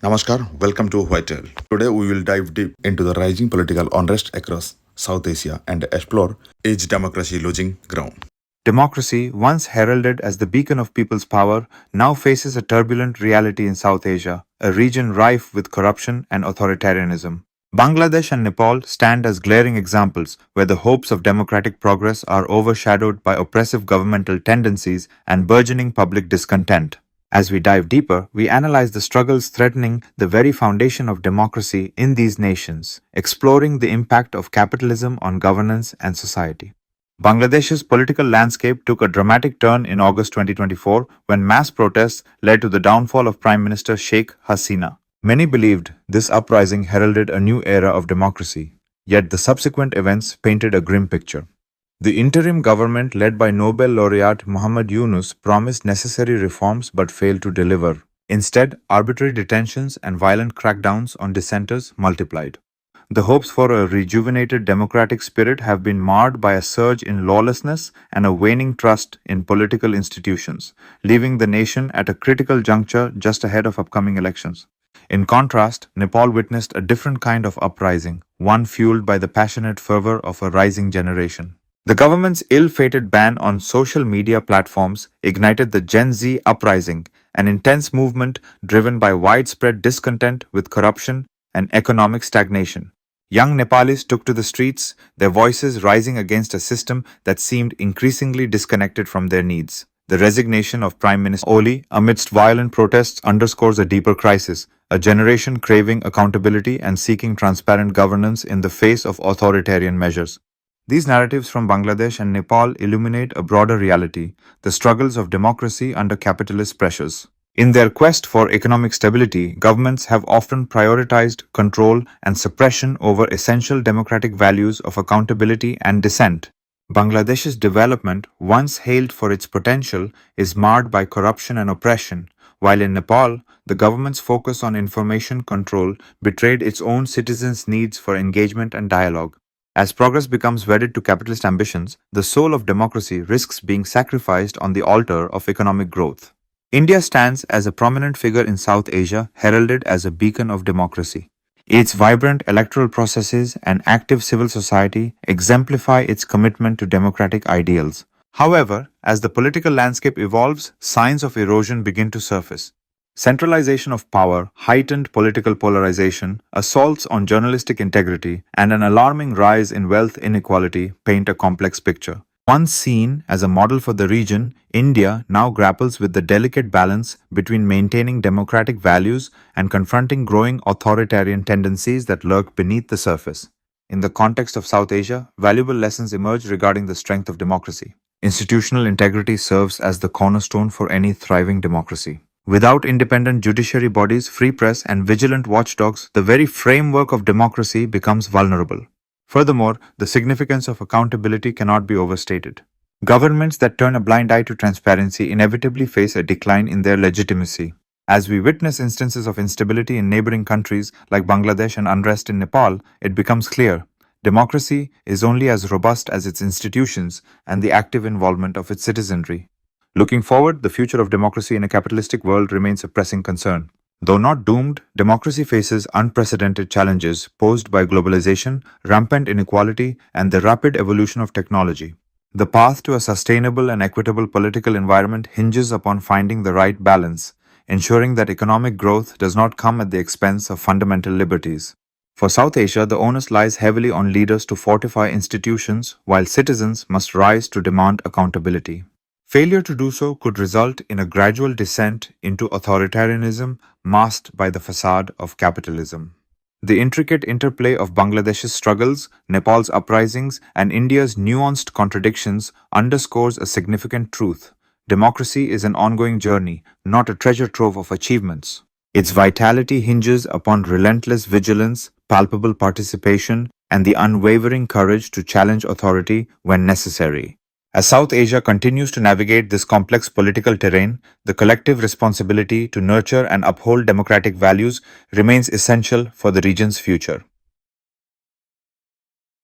Namaskar, welcome to Whitetail. Today we will dive deep into the rising political unrest across South Asia and explore is democracy losing ground. Democracy, once heralded as the beacon of people's power, now faces a turbulent reality in South Asia, a region rife with corruption and authoritarianism. Bangladesh and Nepal stand as glaring examples where the hopes of democratic progress are overshadowed by oppressive governmental tendencies and burgeoning public discontent. As we dive deeper, we analyze the struggles threatening the very foundation of democracy in these nations, exploring the impact of capitalism on governance and society. Bangladesh's political landscape took a dramatic turn in August 2024 when mass protests led to the downfall of Prime Minister Sheikh Hasina. Many believed this uprising heralded a new era of democracy, yet the subsequent events painted a grim picture. The interim government led by Nobel laureate Muhammad Yunus promised necessary reforms but failed to deliver. Instead, arbitrary detentions and violent crackdowns on dissenters multiplied. The hopes for a rejuvenated democratic spirit have been marred by a surge in lawlessness and a waning trust in political institutions, leaving the nation at a critical juncture just ahead of upcoming elections. In contrast, Nepal witnessed a different kind of uprising, one fueled by the passionate fervor of a rising generation. The government's ill-fated ban on social media platforms ignited the Gen Z uprising, an intense movement driven by widespread discontent with corruption and economic stagnation. Young Nepalis took to the streets, their voices rising against a system that seemed increasingly disconnected from their needs. The resignation of Prime Minister Oli amidst violent protests underscores a deeper crisis, a generation craving accountability and seeking transparent governance in the face of authoritarian measures. These narratives from Bangladesh and Nepal illuminate a broader reality, the struggles of democracy under capitalist pressures. In their quest for economic stability, governments have often prioritized control and suppression over essential democratic values of accountability and dissent. Bangladesh's development, once hailed for its potential, is marred by corruption and oppression, while in Nepal, the government's focus on information control betrayed its own citizens' needs for engagement and dialogue. As progress becomes wedded to capitalist ambitions, the soul of democracy risks being sacrificed on the altar of economic growth. India stands as a prominent figure in South Asia, heralded as a beacon of democracy. Its vibrant electoral processes and active civil society exemplify its commitment to democratic ideals. However, as the political landscape evolves, signs of erosion begin to surface. Centralization of power, heightened political polarization, assaults on journalistic integrity, and an alarming rise in wealth inequality paint a complex picture. Once seen as a model for the region, India now grapples with the delicate balance between maintaining democratic values and confronting growing authoritarian tendencies that lurk beneath the surface. In the context of South Asia, valuable lessons emerge regarding the strength of democracy. Institutional integrity serves as the cornerstone for any thriving democracy. Without independent judiciary bodies, free press, and vigilant watchdogs, the very framework of democracy becomes vulnerable. Furthermore, the significance of accountability cannot be overstated. Governments that turn a blind eye to transparency inevitably face a decline in their legitimacy. As we witness instances of instability in neighboring countries like Bangladesh and unrest in Nepal, it becomes clear democracy is only as robust as its institutions and the active involvement of its citizenry. Looking forward, the future of democracy in a capitalistic world remains a pressing concern. Though not doomed, democracy faces unprecedented challenges posed by globalization, rampant inequality, and the rapid evolution of technology. The path to a sustainable and equitable political environment hinges upon finding the right balance, ensuring that economic growth does not come at the expense of fundamental liberties. For South Asia, the onus lies heavily on leaders to fortify institutions, while citizens must rise to demand accountability. Failure to do so could result in a gradual descent into authoritarianism masked by the facade of capitalism. The intricate interplay of Bangladesh's struggles, Nepal's uprisings, and India's nuanced contradictions underscores a significant truth. Democracy is an ongoing journey, not a treasure trove of achievements. Its vitality hinges upon relentless vigilance, palpable participation, and the unwavering courage to challenge authority when necessary. As South Asia continues to navigate this complex political terrain, the collective responsibility to nurture and uphold democratic values remains essential for the region's future.